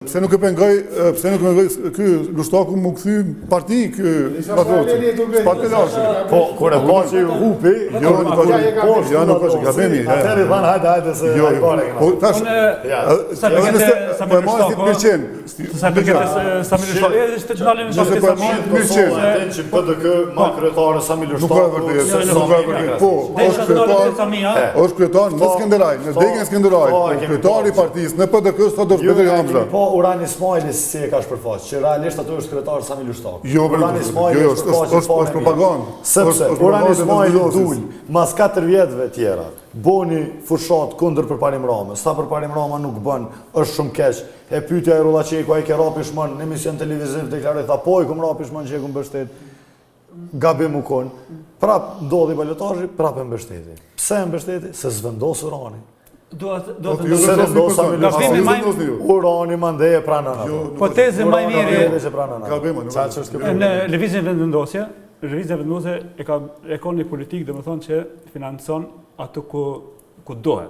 Pse nuk e pengoj ky Gushtaku më kthy parti ky patroti. Partelashi. Po kur e pa që hupi, nuk është gabimi. Atëherë than hajde se ai pare. Po tash sa përket Samir Shtaki, është të dalin në atë që PDK ma kryetare Samir Shtaki. Nuk ka vërtet. Po, është kryetar në Skënderaj, në degën e Skënderajit. Kryetari i partisë në PDK sot do Petër Hamza. Po Urani Ismailis si e ka shpërfaqë, që realisht ato është kryetar Samir Shtaki. Urani Ismailis është propagandë. Sepse Urani Ismailis dul mas 4 vjetëve tjera. Boni fushat kundër Përparim Ramës. Sa Përparim Rama nuk bën, është shumë keq. E pyetja e Rullaqeku ai ke rapi shmën në emision televiziv deklaroi tha po i kum rapi shmën që e kum mbështet. Gabim u kon. Prap ndodhi balotazhi, prap e mbështeti. Pse e mbështeti? Se zvendos Urani. Urani mandeje pranë ato. Po tezë më e mirë Gabim. në lëvizjen vendosje, e ka një politikë, domethënë që financon ato ku dohet.